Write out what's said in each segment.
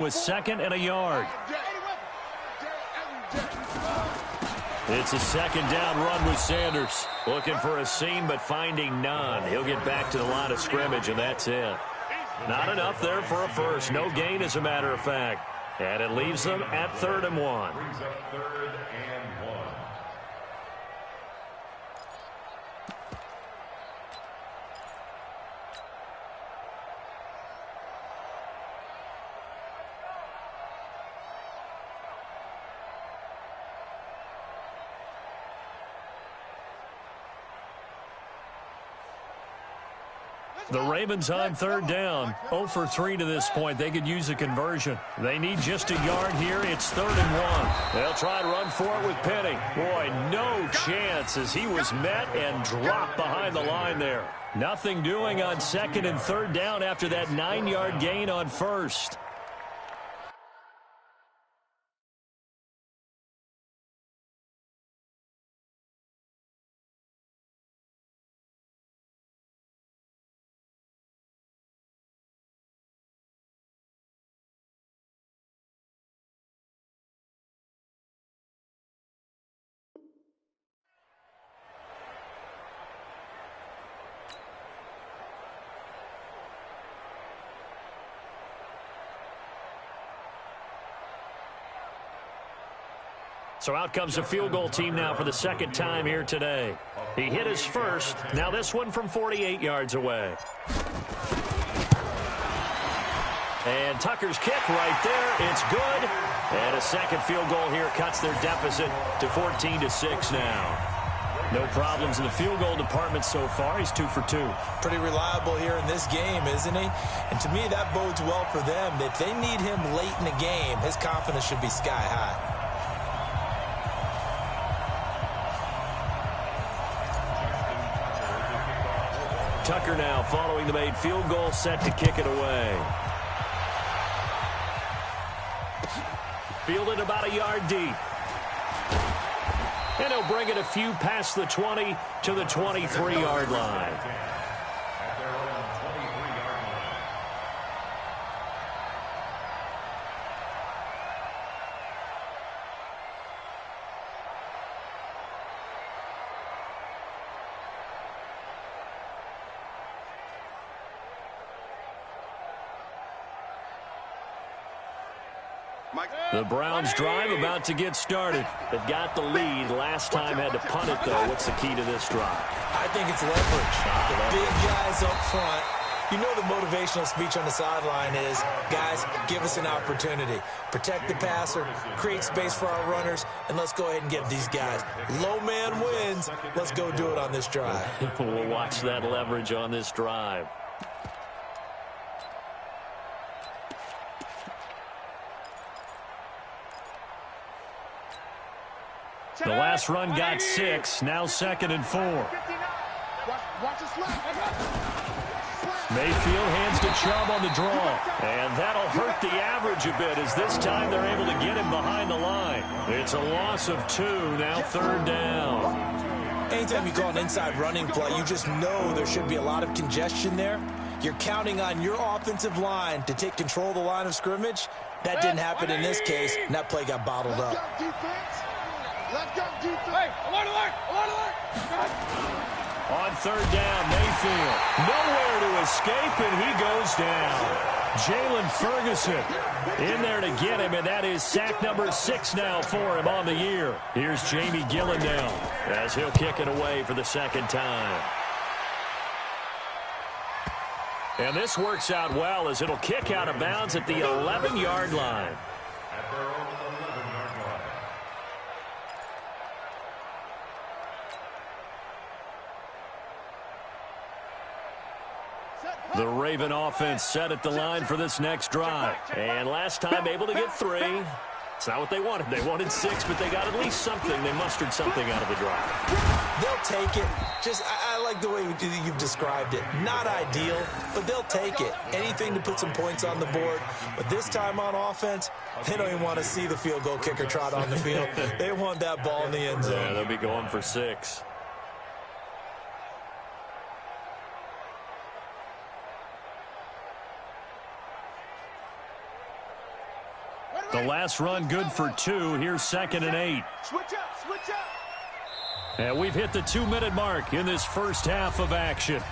with 2nd and a yard. It's a 2nd down run with Sanders. Looking for a seam, but finding none. He'll get back to the line of scrimmage, and that's it. Not enough there for a first. No gain, as a matter of fact. And it leaves them at 3rd and 1. The Ravens on 3rd down. 0 for 3 to this point. They could use a conversion. They need just a yard here. It's 3rd and 1. They'll try and run for it with Penny. Boy, no chance as he was met and dropped behind the line there. Nothing doing on 2nd and 3rd down after that 9-yard gain on 1st. So out comes a field goal team now for the 2nd time here today. He hit his first. Now this one from 48 yards away. And Tucker's kick right there. It's good. And a 2nd field goal here cuts their deficit to 14-6 now. No problems in the field goal department so far. He's 2 for 2. Pretty reliable here in this game, isn't he? And to me, that bodes well for them. If they need him late in the game, his confidence should be sky high. Tucker now following the made field goal, set to kick it away. Fielded about a yard deep. And he'll bring it a few past the 20 to the 23-yard line. The Browns drive about to get started. They've got the lead. Last time had to punt it, though. What's the key to this drive? I think it's leverage. The big guys up front. You know the motivational speech on the sideline is, guys, give us an opportunity. Protect the passer, create space for our runners, and let's go ahead and get these guys. Low man wins. Let's go do it on this drive. We'll watch that leverage on this drive. The last run got 6. Now 2nd and 4. Mayfield hands to Chubb on the draw. And that'll hurt the average a bit as this time they're able to get him behind the line. It's a loss of 2. Now 3rd down. Anytime you call an inside running play, you just know there should be a lot of congestion there. You're counting on your offensive line to take control of the line of scrimmage. That didn't happen in this case, and that play got bottled up. Let's go, defense. Hey, alert, alert, alert, alert. On 3rd down, Mayfield. Nowhere to escape, and he goes down. Jalen Ferguson in there to get him, and that is sack number 6 now for him on the year. Here's Jamie Gillen now as he'll kick it away for the 2nd time. And this works out well as it'll kick out of bounds at the 11-yard line. The Raven offense set at the line for this next drive. And last time able to get 3. It's not what they wanted. They wanted 6, but they got at least something. They mustered something out of the drive. They'll take it. Just, I like the way you've described it. Not ideal, but they'll take it. Anything to put some points on the board. But this time on offense, they don't even want to see the field goal kicker trot on the field. They want that ball in the end zone. Yeah, they'll be going for 6. The last run good for 2. Here's 2nd and 8. Switch up, switch up. And we've hit the 2-minute mark in this first half of action.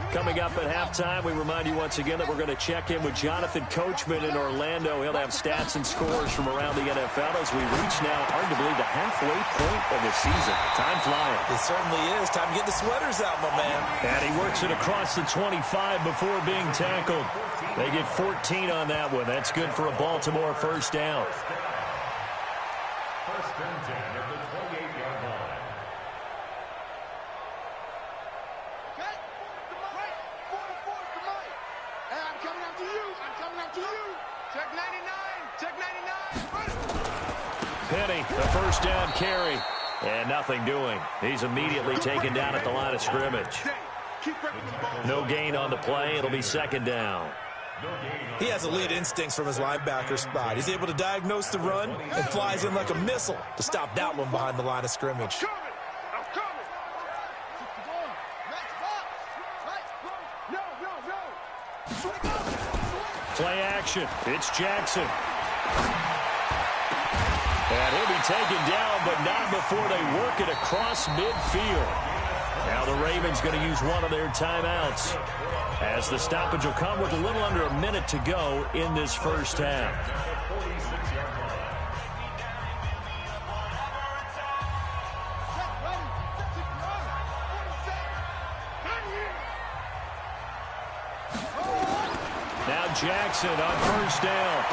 Coming up at halftime, we remind you once again that we're going to check in with Jonathan Coachman in Orlando. He'll have stats and scores from around the NFL as we reach now, hard to believe, the halfway point of the season. Time flying. It certainly is. Time to get the sweaters out, my man. And he works it across the 25 before being tackled. They get 14 on that one. That's good for a Baltimore first down. First and 10 at the 28-yard line. Check 99. Check 99. Penny, the first down carry. And nothing doing. He's immediately taken down at the line of scrimmage. No gain on the play. It'll be 2nd down. He has elite instincts from his linebacker spot. He's able to diagnose the run and flies in like a missile to stop that one behind the line of scrimmage. Play action. It's Jackson. And he'll be taken down, but not before they work it across midfield. Now the Ravens going to use one of their timeouts, as the stoppage will come with a little under a minute to go in this first half. Now Jackson on first down.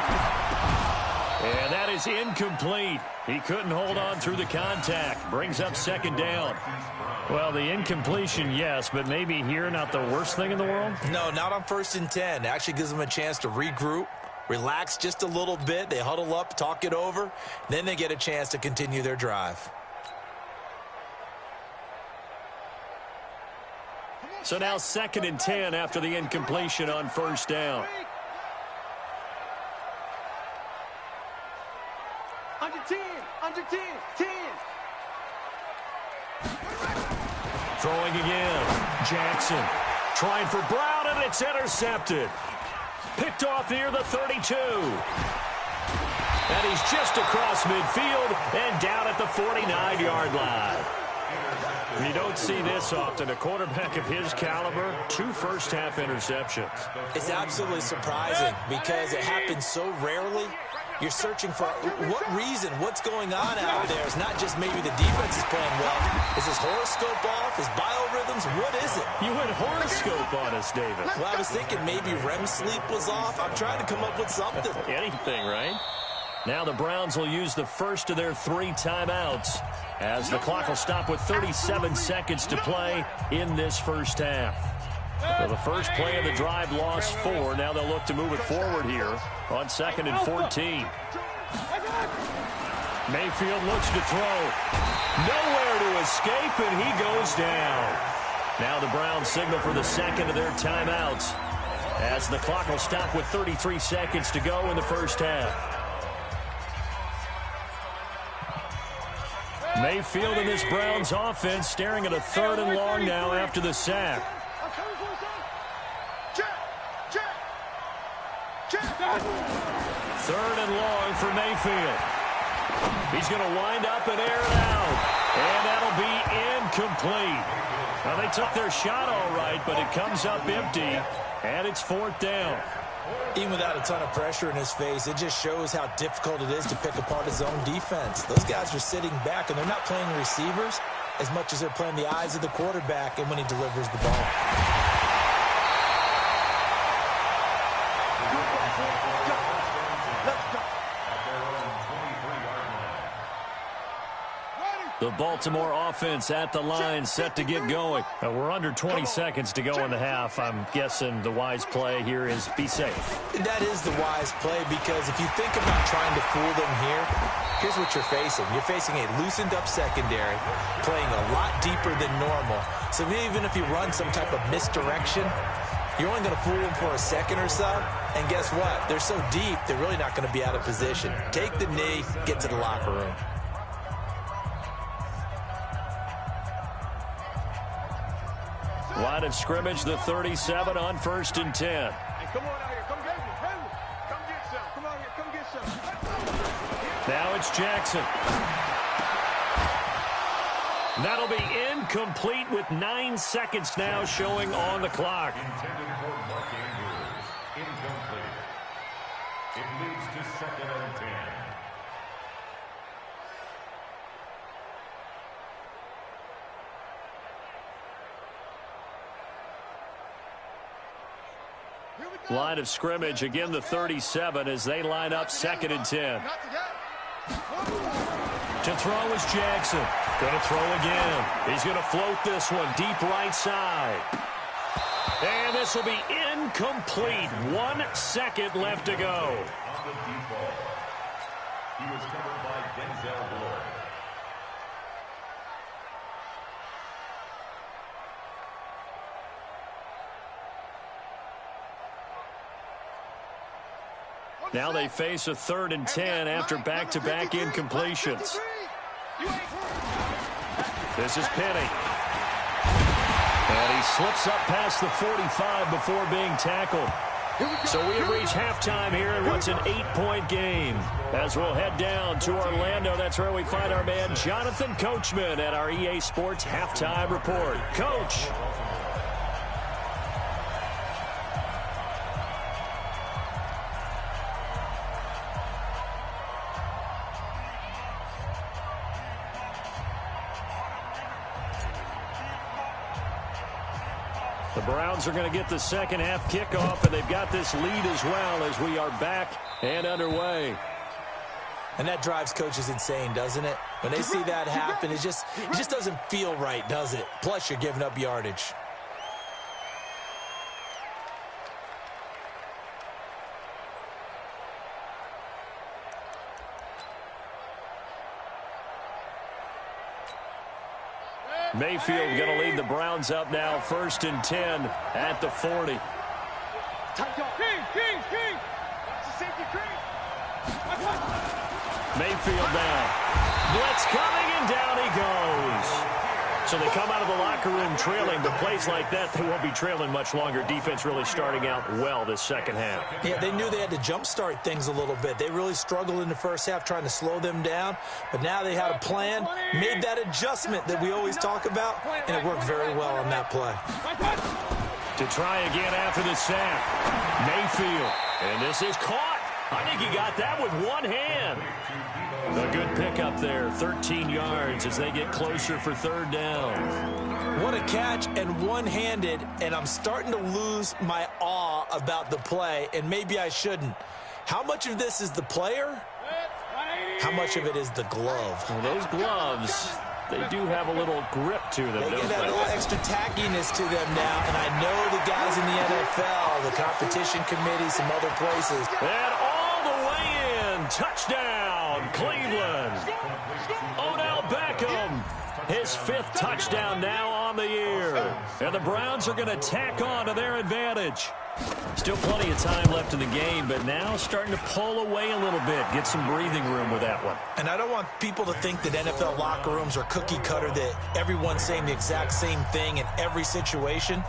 And that is incomplete. He couldn't hold on through the contact. Brings up 2nd down. Well, the incompletion, yes, but maybe here not the worst thing in the world? No, not on 1st and 10. It actually gives them a chance to regroup, relax just a little bit. They huddle up, talk it over. Then they get a chance to continue their drive. So now 2nd and 10 after the incompletion on first down. Under 10, under 10, 10. Throwing again. Jackson trying for Brown, and it's intercepted. Picked off near the 32. And he's just across midfield and down at the 49-yard line. You don't see this often. A quarterback of his caliber, 2 first-half interceptions. It's absolutely surprising because it happens so rarely. You're searching for what reason, what's going on out there. It's not just maybe the defense is playing well. Is his horoscope off? His biorhythms? What is it? You went horoscope on us, David. Well, I was thinking maybe REM sleep was off. I'm trying to come up with something. Anything, right? Now the Browns will use the first of their 3 timeouts, as the clock will stop with 37 seconds to play in this first half. Well, the first play of the drive lost 4. Now they'll look to move it forward here on 2nd and 14. Mayfield looks to throw. Nowhere to escape, and he goes down. Now the Browns signal for the 2nd of their timeouts, as the clock will stop with 33 seconds to go in the first half. Mayfield and this Browns offense staring at a 3rd and long now after the sack. 3rd and long for Mayfield. He's going to wind up and air it out. And that'll be incomplete. Well, they took their shot all right, but it comes up empty. And it's 4th down. Even without a ton of pressure in his face, it just shows how difficult it is to pick apart his own defense. Those guys are sitting back, and they're not playing receivers as much as they're playing the eyes of the quarterback and when he delivers the ball. The Baltimore offense at the line, set to get going. We're under 20 seconds to go in the half. I'm guessing the wise play here is be safe. That is the wise play, because if you think about trying to fool them here, here's what you're facing. You're facing a loosened-up secondary, playing a lot deeper than normal. So even if you run some type of misdirection, you're only going to fool them for a second or so. And guess what? They're so deep, they're really not going to be out of position. Take the knee, get to the locker room. Line of scrimmage, the 37 on 1st and 10. Hey, come on out here. Come get some. Come get some. Come out here. Come get some. Now it's Jackson. That'll be incomplete with 9 seconds now showing on the clock. Intended for Mark Andrews. Incomplete. It leads to 2nd and 10. Line of scrimmage, again the 37 as they line up 2nd and 10. To throw is Jackson. Going to throw again. He's going to float this one deep right side. And this will be incomplete. 1 second left to go. On the default. He was covered by Denzel Ward. Now they face a 3rd and 10 after back-to-back incompletions. This is Penny. And he slips up past the 45 before being tackled. So we have reached halftime here in what's an 8-point game. As we'll head down to Orlando, that's where we find our man Jonathan Coachman at our EA Sports Halftime Report. Coach. The Browns are going to get the second half kickoff, and they've got this lead as well as we are back and underway. And that drives coaches insane, doesn't it? When they see that happen, it just doesn't feel right, does it? Plus, you're giving up yardage. Mayfield going to lead the Browns up now, 1st and 10 at the 40. King. Watch the safety, King. Mayfield now. Blitz coming, and down he goes. So they come out of the locker room trailing, but plays like that, they won't be trailing much longer. Defense really starting out well this second half. Yeah, they knew they had to jumpstart things a little bit. They really struggled in the first half trying to slow them down, but now they had a plan, made that adjustment that we always talk about, and it worked very well on that play. To try again after the sack. Mayfield, and this is caught. I think he got that with one hand. A good pickup there, 13 yards as they get closer for 3rd down. What a catch and one-handed, and I'm starting to lose my awe about the play, and maybe I shouldn't. How much of this is the player? How much of it is the glove? Well, those gloves, they do have a little grip to them, They don't get that they? little extra tackiness to them now, and I know the guys in the NFL, the competition committee, some other places. And all the way in, touchdown, Cleveland. Odell Beckham, his 5th touchdown now on the year. And the Browns are going to tack on to their advantage. Still plenty of time left in the game, but now starting to pull away a little bit, get some breathing room with that one. And I don't want people to think that NFL locker rooms are cookie cutter, that everyone's saying the exact same thing in every situation.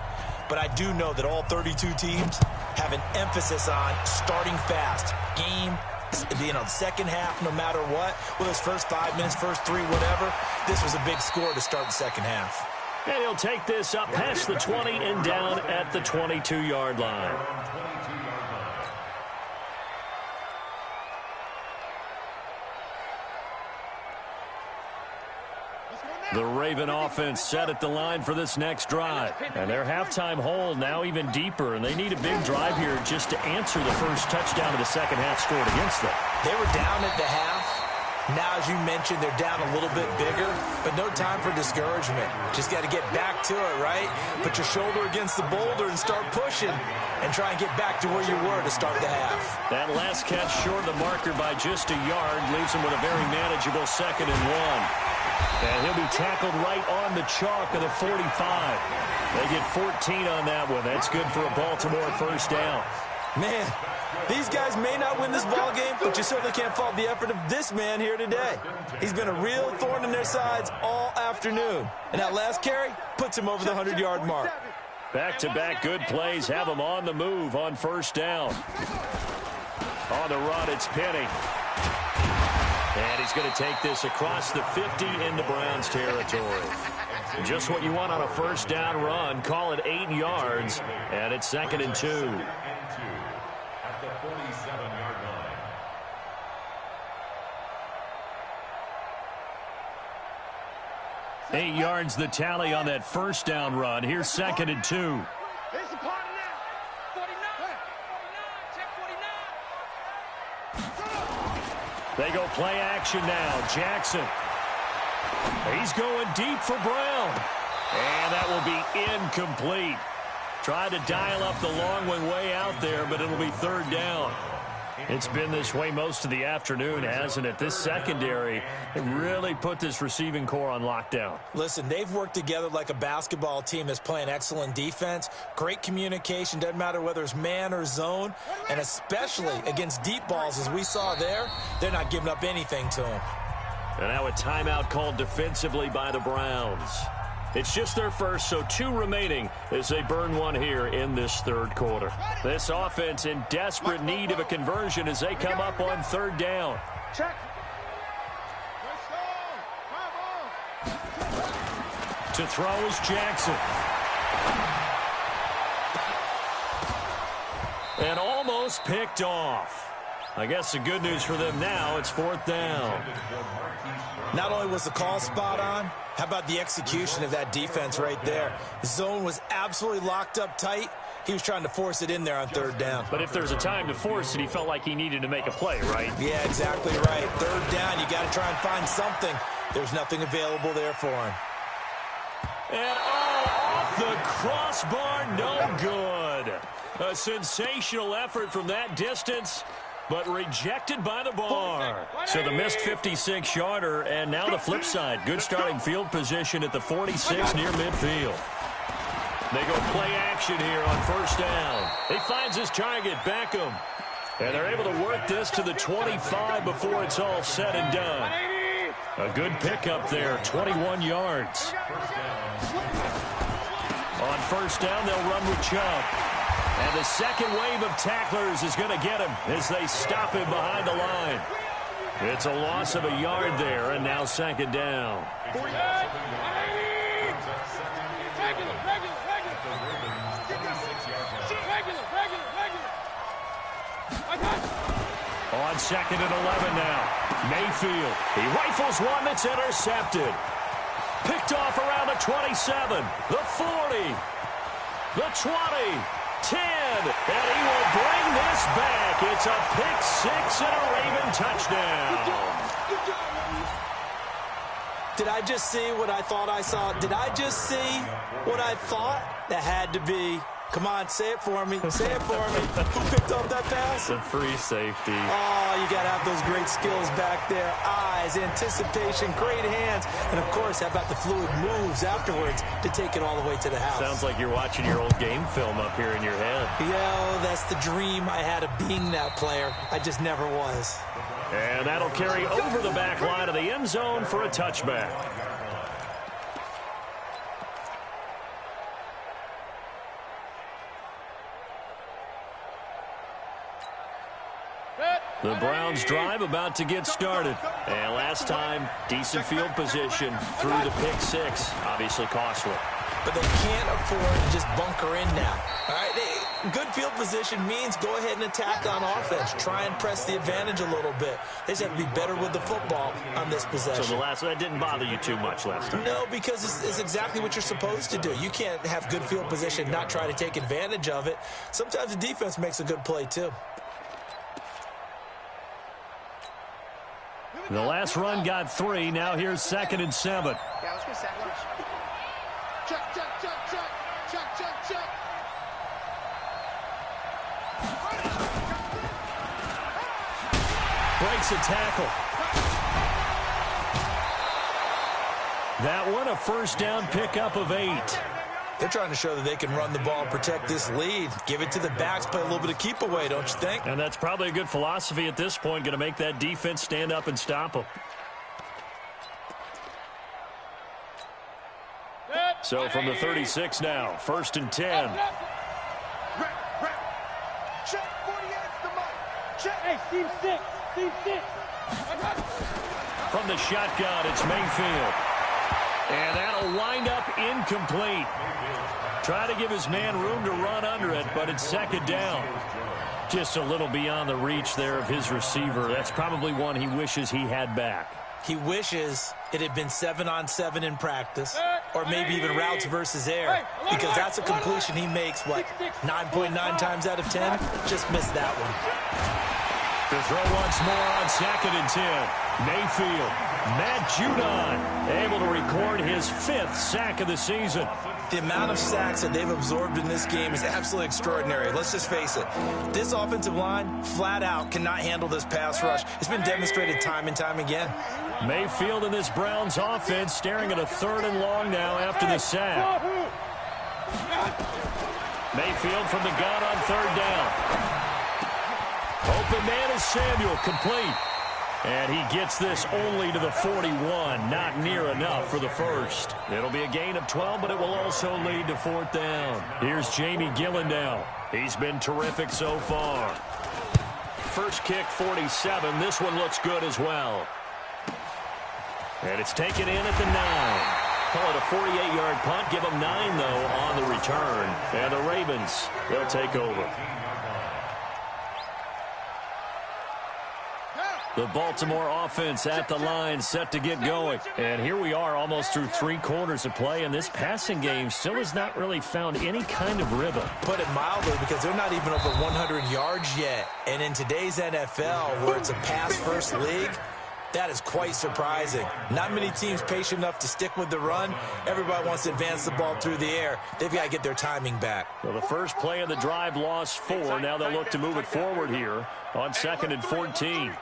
But I do know that all 32 teams have an emphasis on starting fast. Game, second half, no matter what. Whether it's first 5 minutes, first 3, whatever. This was a big score to start the second half. And he'll take this up past the 20 and down at the 22-yard line. The Raven offense set at the line for this next drive. And their halftime hole now even deeper, and they need a big drive here just to answer the first touchdown of the second half scored against them. They were down at the half. Now, as you mentioned, they're down a little bit bigger, but no time for discouragement. Just got to get back to it, right? Put your shoulder against the boulder and start pushing and try and get back to where you were to start the half. That last catch short of the marker by just a yard leaves him with a very manageable 2nd and 1. And he'll be tackled right on the chalk of the 45. They get 14 on that one. That's good for a Baltimore first down. Man, these guys may not win this ball game, but you certainly can't fault the effort of this man here today. He's been a real thorn in their sides all afternoon. afternoon. And that last carry puts him over the 100-yard mark. Back-to-back good plays have him on the move on first down. On the run, it's Penny. And he's going to take this across the 50 into Browns territory. Just what you want on a first down run. Call it 8 yards, and it's 2nd and 2. At the 47-yard line. Eight yards the tally on that first down run. Here's 2nd and 2. It's a party now. 49. Check 49. They go play action now. Jackson. He's going deep for Brown. And that will be incomplete. Tried to dial up the long one way out there, but it'll be 3rd down. It's been this way most of the afternoon, hasn't it? This secondary really put this receiving core on lockdown. Listen, they've worked together like a basketball team that's playing excellent defense. Great communication, doesn't matter whether it's man or zone. And especially against deep balls, as we saw there, they're not giving up anything to them. And now a timeout called defensively by the Browns. It's just their first, so 2 remaining as they burn one here in this 3rd quarter. This offense in desperate need of a conversion as they come up on 3rd down. Check. Let's go. To throw is Jackson. And almost picked off. I guess the good news for them now, it's 4th down. Not only was the call spot on, how about the execution of that defense right there? The zone was absolutely locked up tight. He was trying to force it in there on 3rd down. But if there's a time to force it, he felt like he needed to make a play, right? Yeah, exactly right. 3rd down, you got to try and find something. There's nothing available there for him. And off the crossbar, no good. A sensational effort from that distance, but rejected by the bar. So the missed 56-yarder, and now the flip side. Good starting field position at the 46 near midfield. They go play action here on 1st down. He finds his target, Beckham. And they're able to work this to the 25 before it's all said and done. A good pickup there, 21 yards. On 1st down, they'll run with Chubb. And the second wave of tacklers is going to get him as they stop him behind the line. It's a loss of a yard there, and now 2nd down. On 2nd and 11 now. Mayfield. He rifles one that's intercepted. Picked off around the 27, the 40, the 20. 10, and he will bring this back. It's a pick-6 and a Raven touchdown. Did I just see what I thought I saw? Did I just see what I thought? That had to be. Come on, say it for me. Say it for me. Who picked up that pass? The free safety. Oh, you got to have those great skills back there. Eyes, anticipation, great hands. And, of course, how about the fluid moves afterwards to take it all the way to the house? Sounds like you're watching your old game film up here in your head. Yeah, that's the dream I had of being that player. I just never was. And that'll carry over the back line of the end zone for a touchback. The Browns drive about to get started. And last time, decent field position through the pick-6. Obviously costly. But they can't afford to just bunker in now. All right, good field position means go ahead and attack on offense. Try and press the advantage a little bit. They just have to be better with the football on this possession. So that didn't bother you too much last time? No, because it's exactly what you're supposed to do. You can't have good field position and not try to take advantage of it. Sometimes the defense makes a good play, too. The last run got 3. Now here's 2nd and 7. Yeah, let's get second. Check, check, check, check. Check, check, check. Breaks a tackle. That one, a first down pickup of 8. They're trying to show that they can run the ball and protect this lead. Give it to the backs, play a little bit of keep away, don't you think? And that's probably a good philosophy at this point, going to make that defense stand up and stop them. So from the 36 now, 1st and 10. Check 48's the mark. Check. Hey, team 6. Team 6. From the shotgun, it's Mayfield. And that'll wind up incomplete. Try to give his man room to run under it, but it's 2nd down. Just a little beyond the reach there of his receiver. That's probably one he wishes he had back. He wishes it had been 7-on-7 in practice, or maybe even routes versus air, because that's a completion he makes, 9.9 times out of 10? Just missed that one. To throw once more on 2nd and 10. Mayfield, Matt Judon, able to record his 5th sack of the season. The amount of sacks that they've absorbed in this game is absolutely extraordinary. Let's just face it. This offensive line, flat out, cannot handle this pass rush. It's been demonstrated time and time again. Mayfield in this Browns offense staring at a 3rd and long now after the sack. Mayfield from the gun on 3rd down. Open man is Samuel, complete. And he gets this only to the 41, not near enough for the first. It'll be a gain of 12, but it will also lead to 4th down. Here's Jamie Gillen now. He's been terrific so far. First kick, 47. This one looks good as well. And it's taken in at the 9. Call it a 48-yard punt. Give them 9, though, on the return. And the Ravens, they'll take over. The Baltimore offense at the line, set to get going. And here we are almost through 3 quarters of play, and this passing game still has not really found any kind of rhythm. Put it mildly, because they're not even over 100 yards yet. And in today's NFL, where it's a pass-first league, that is quite surprising. Not many teams patient enough to stick with the run. Everybody wants to advance the ball through the air. They've got to get their timing back. Well, the first play of the drive lost 4. Now they'll look to move it forward here on 2nd and 14.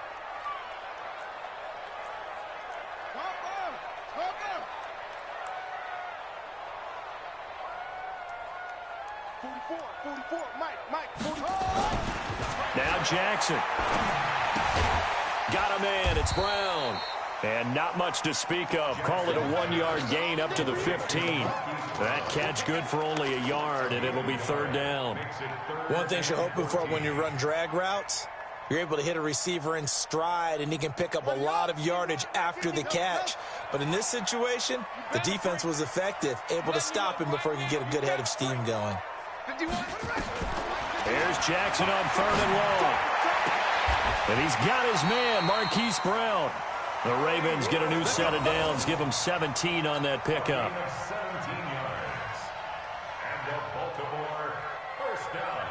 Now Jackson. Got a man. It's Brown. And not much to speak of. Call it a 1-yard gain up to the 15. That catch good for only a yard, and it'll be 3rd down. One thing you're hoping for when you run drag routes, you're able to hit a receiver in stride, and he can pick up a lot of yardage after the catch. But in this situation, the defense was effective, able to stop him before he could get a good head of steam going. Here's Jackson on 3rd and long. And he's got his man, Marquise Brown. The Ravens get a new set of downs, give them 17 on that pickup. 17 yards. And the Baltimore first down.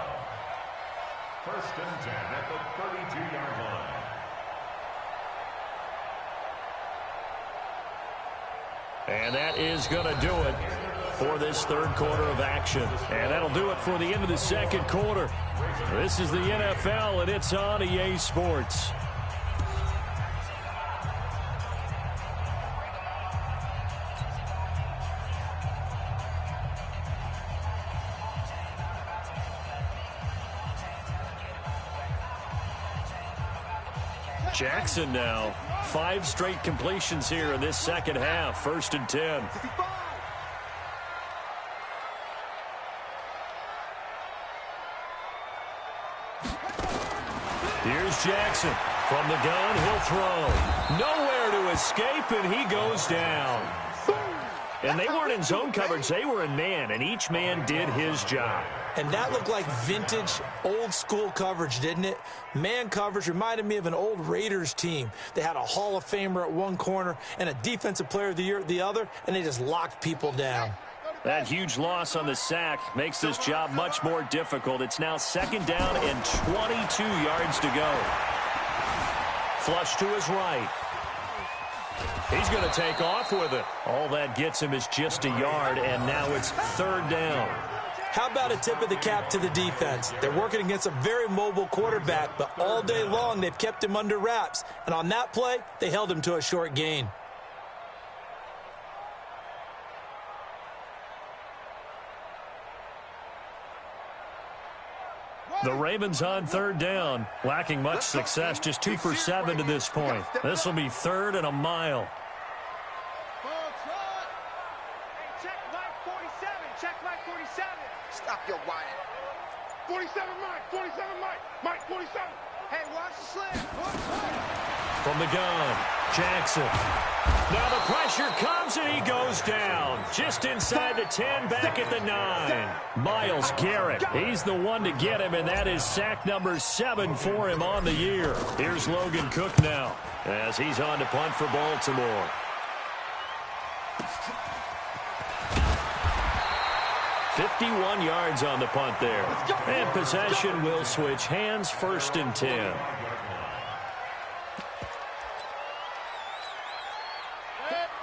1st and 10 at the 32-yard line. And that is going to do it for this 3rd quarter of action. And that'll do it for the end of the 2nd quarter. This is the NFL, and it's on EA Sports. Jackson now. 5 straight completions here in this 2nd half. 1st and 10. Here's Jackson. From the gun, he'll throw. Nowhere to escape, and he goes down. And they weren't in zone coverage. They were in man, and each man did his job. And that looked like vintage, old-school coverage, didn't it? Man coverage reminded me of an old Raiders team. They had a Hall of Famer at one corner and a Defensive Player of the Year at the other, and they just locked people down. That huge loss on the sack makes this job much more difficult. It's now 2nd down and 22 yards to go. Flush to his right. He's going to take off with it. All that gets him is just a yard, and now it's 3rd down. How about a tip of the cap to the defense? They're working against a very mobile quarterback, but all day long they've kept him under wraps. And on that play, they held him to a short gain. The Ravens on 3rd down, lacking much success, just 2 for 7 to this point. This will be 3rd and a mile. Check 9-4. 47. Stop your whining. 47, Mike. 47, Mike. Mike, 47. Hey, watch the slant. From the gun, Jackson. Now the pressure comes and he goes down. Just inside the 10, back at the 9. Myles Garrett, he's the one to get him, and that is sack number 7 for him on the year. Here's Logan Cook now as he's on to punt for Baltimore. "51 yards on the punt there. And possession will switch hands, 1st and 10.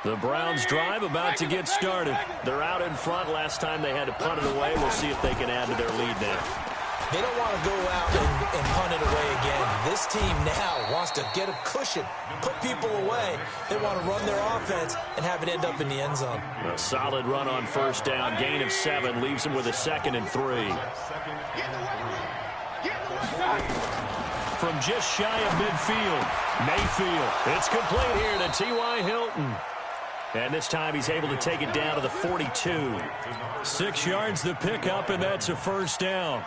The Browns drive about to get started. They're out in front. Last time they had to punt it away. We'll see if they can add to their lead now. They don't want to go out and punt it away again. This team now wants to get a cushion, put people away. They want to run their offense and have it end up in the end zone. A solid run on 1st down. Gain of 7 leaves them with a 2nd and 3. From just shy of midfield, Mayfield. It's complete here to T.Y. Hilton. And this time he's able to take it down to the 42. 6 yards the pickup, and that's a 1st down.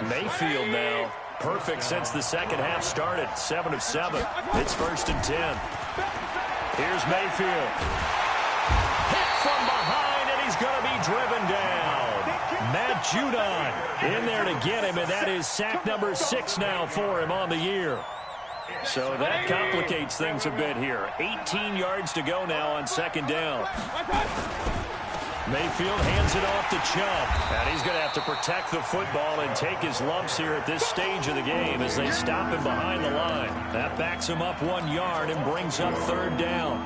Mayfield now perfect since the second half started. 7 of 7. It's 1st and 10. Here's Mayfield. Hit from behind, and he's going to be driven down. Matt Judon in there to get him, and that is sack number 6 now for him on the year. So that complicates things a bit here. 18 yards to go now on 2nd down. Mayfield hands it off to Chubb, and he's going to have to protect the football and take his lumps here at this stage of the game as they stop him behind the line. That backs him up 1 yard and brings up 3rd down.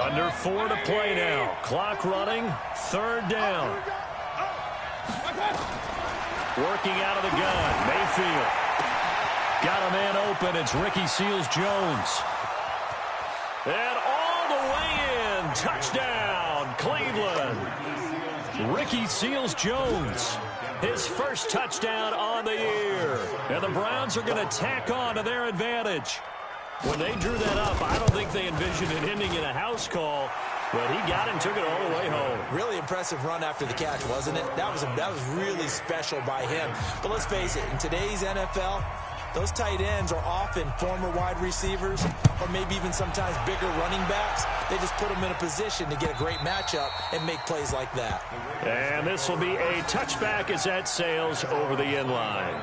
Under 4 to play now. Clock running, 3rd down. Working out of the gun, Mayfield. Got a man open. It's Ricky Seals-Jones. And all the way in. Touchdown, Cleveland. Ricky Seals-Jones. His first touchdown on the year. And the Browns are going to tack on to their advantage. When they drew that up, I don't think they envisioned it ending in a house call. But he got it and took it all the way home. Really impressive run after the catch, wasn't it? That was really special by him. But let's face it, in today's NFL, those tight ends are often former wide receivers or maybe even sometimes bigger running backs. They just put them in a position to get a great matchup and make plays like that. And this will be a touchback as that sails over the end line.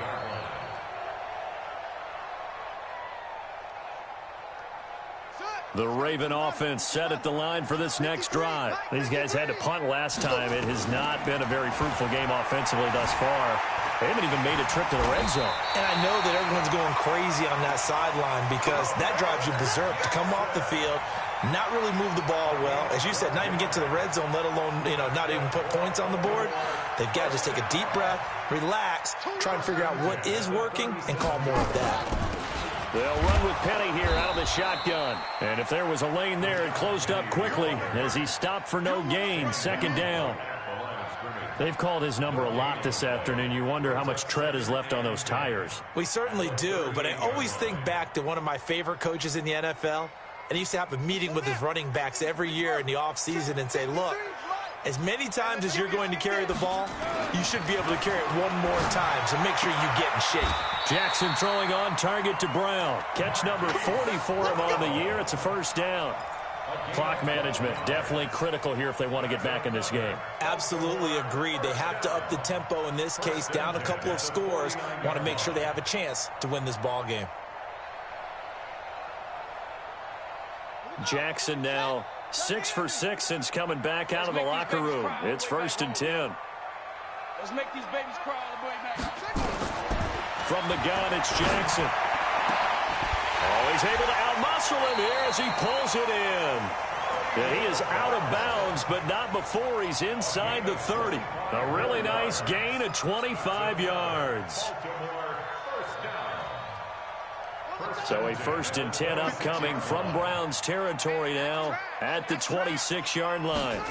The Raven offense set at the line for this next drive. These guys had to punt last time. It has not been a very fruitful game offensively thus far. They haven't even made a trip to the red zone. And I know that everyone's going crazy on that sideline because that drives you berserk to come off the field, not really move the ball well. As you said, not even get to the red zone, let alone, not even put points on the board. They've got to just take a deep breath, relax, try and figure out what is working, and call more of that. They'll run with Penny here out of the shotgun. And if there was a lane there, it closed up quickly as he stopped for no gain. 2nd down. They've called his number a lot this afternoon. You wonder how much tread is left on those tires. We certainly do, but I always think back to one of my favorite coaches in the NFL. And he used to have a meeting with his running backs every year in the offseason and say, look, as many times as you're going to carry the ball, you should be able to carry it one more time, so make sure you get in shape. Jackson throwing on target to Brown. Catch number 40 for him on the year. It's a 1st down. Clock management definitely critical here if they want to get back in this game. Absolutely agreed. They have to up the tempo in this case, down a couple of scores. Want to make sure they have a chance to win this ball game. Jackson now 6 for 6 since coming back out of the locker room. It's 1st and 10. Let's make these babies cry all the way back. From the gun, it's Jackson. Oh, he's able to outmuscle him here as he pulls it in. Yeah, he is out of bounds, but not before he's inside the 30. A really nice gain of 25 yards. So a 1st and 10 upcoming from Browns territory now at the 26-yard line.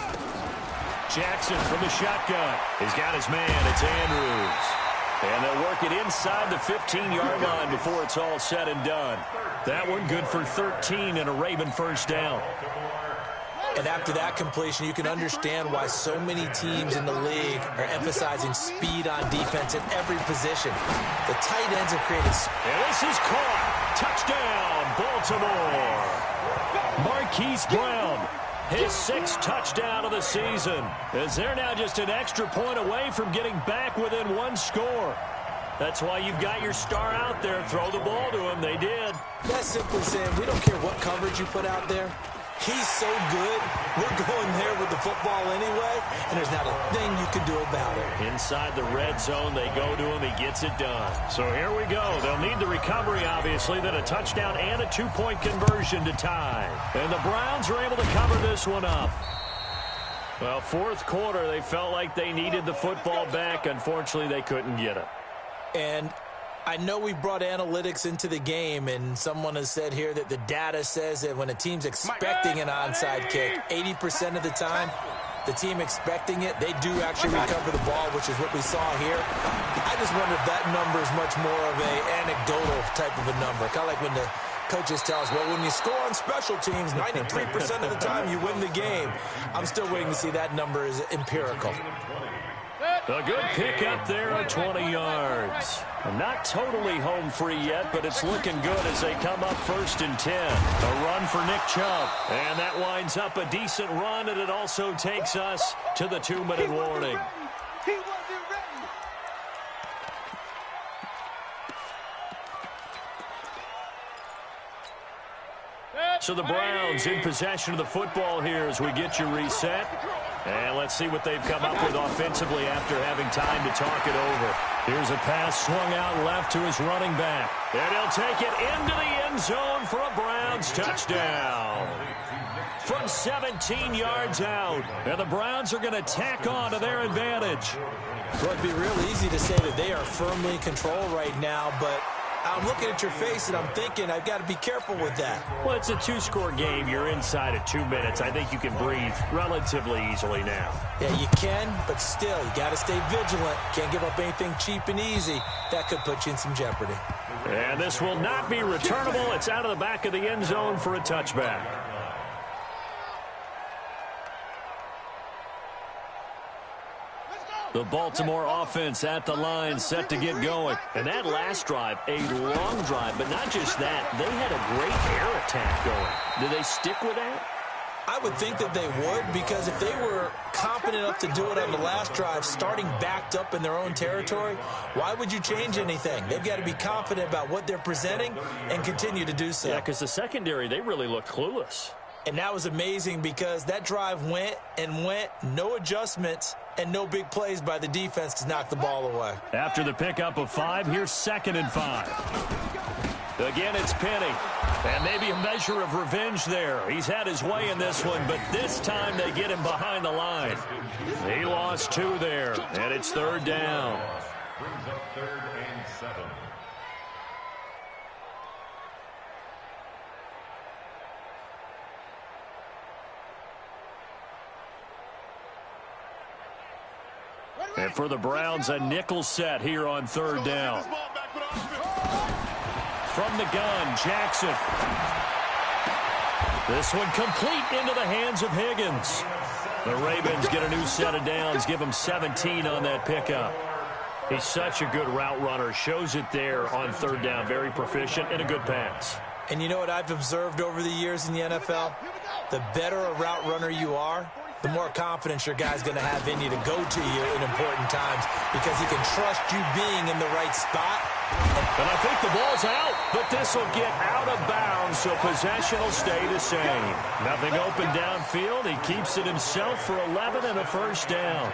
Jackson from the shotgun. He's got his man. It's Andrews. And they'll work it inside the 15-yard line before it's all said and done. That one good for 13 and a Raven 1st down. And after that completion, you can understand why so many teams in the league are emphasizing speed on defense at every position. The tight ends have created... And this is caught. Touchdown, Baltimore. Marquise Brown, his 6th touchdown of the season, as they're now just an extra point away from getting back within 1 score. That's why you've got your star out there. Throw the ball to him. They did. That's simply saying we don't care what coverage you put out there. He's so good, we're going there with the football anyway, and there's not a thing you can do about it. Inside the red zone, they go to him. He gets it done. So here we go. They'll need the recovery, obviously, then a touchdown and a 2-point conversion to tie. And the Browns are able to cover this one up. Well, 4th quarter, they felt like they needed the football back. Unfortunately, they couldn't get it. And I know we brought analytics into the game, and someone has said here that the data says that when a team's expecting an onside kick, 80% of the time, the team expecting it, they do actually recover the ball, which is what we saw here. I just wonder if that number is much more of an anecdotal type of a number, kind of like when the coaches tell us, well, when you score on special teams, 93% of the time you win the game. I'm still waiting to see that number is empirical. A good pick up there at 20 yards. Not totally home free yet, but it's looking good as they come up 1st and 10. A run for Nick Chubb. And that winds up a decent run, and it also takes us to the 2-minute warning. He wasn't ready. So the Browns in possession of the football here as we get you reset. And let's see what they've come up with offensively after having time to talk it over. Here's a pass swung out left to his running back. And he'll take it into the end zone for a Browns touchdown. From 17 yards out. And the Browns are going to tack on to their advantage. Well, it'd be real easy to say that they are firmly in control right now, but I'm looking at your face and I'm thinking I've got to be careful with that. Well, it's a 2-score game. You're inside at 2 minutes. I think you can breathe relatively easily now. Yeah, you can, but still, you got to stay vigilant. Can't give up anything cheap and easy. That could put you in some jeopardy. And this will not be returnable. It's out of the back of the end zone for a touchback. The Baltimore offense at the line, set to get going. And that last drive, a long drive, but not just that. They had a great air attack going. Do they stick with that? I would think that they would, because if they were competent enough to do it on the last drive, starting backed up in their own territory, why would you change anything? They've got to be confident about what they're presenting and continue to do so. Yeah, because the secondary, they really looked clueless. And that was amazing because that drive went and went, no adjustments, and no big plays by the defense to knock the ball away. After the pickup of 5, here's 2nd and 5. Again, it's Penny. And maybe a measure of revenge there. He's had his way in this one, but this time they get him behind the line. He lost 2 there, and it's 3rd down. Brings up 3rd and 7. And for the Browns, a nickel set here on 3rd down. From the gun, Jackson. This one complete into the hands of Higgins. The Ravens get a new set of downs, give him 17 on that pickup. He's such a good route runner. Shows it there on 3rd down. Very proficient and a good pass. And you know what I've observed over the years in the NFL? The better a route runner you are, the more confidence your guy's going to have in you to go to you in important times because he can trust you being in the right spot. And I think the ball's out, but this will get out of bounds, so possession will stay the same. Nothing open downfield. He keeps it himself for 11 and a 1st down.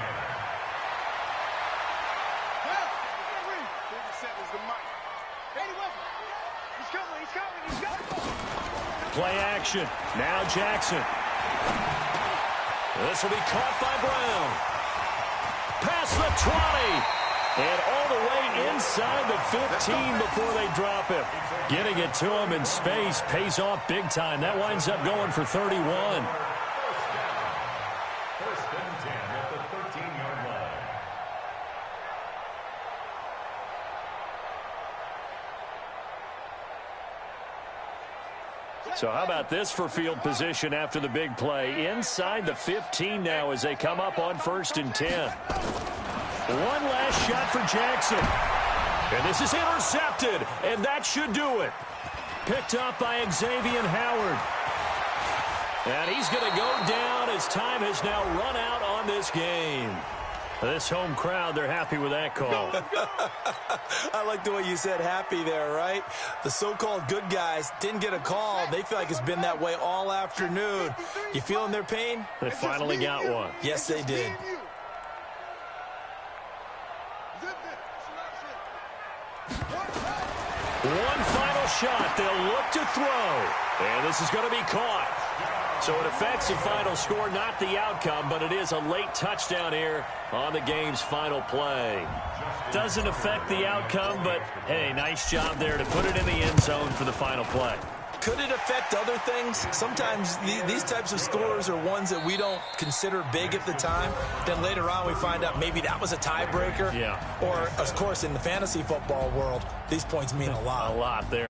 Play action. Now Jackson. This will be caught by Brown. Past the 20. And all the way inside the 15 before they drop him. Getting it to him in space pays off big time. That winds up going for 31. 1st and 10 at the 13-yard line. So how about this for field position after the big play? Inside the 15 now as they come up on 1st and 10. One last shot for Jackson. And this is intercepted, and that should do it. Picked up by Xavier Howard. And he's going to go down as time has now run out on this game. This home crowd, they're happy with that call. I like the way you said happy there, right? The so-called good guys didn't get a call. They feel like it's been that way all afternoon. You feeling their pain? They finally got one. Yes, they did. One final shot. They'll look to throw. And this is going to be caught. So it affects the final score, not the outcome, but it is a late touchdown here on the game's final play. Doesn't affect the outcome, but, hey, nice job there to put it in the end zone for the final play. Could it affect other things? Sometimes these types of scores are ones that we don't consider big at the time. Then later on we find out maybe that was a tiebreaker. Yeah. Or, of course, in the fantasy football world, these points mean a lot. A lot there.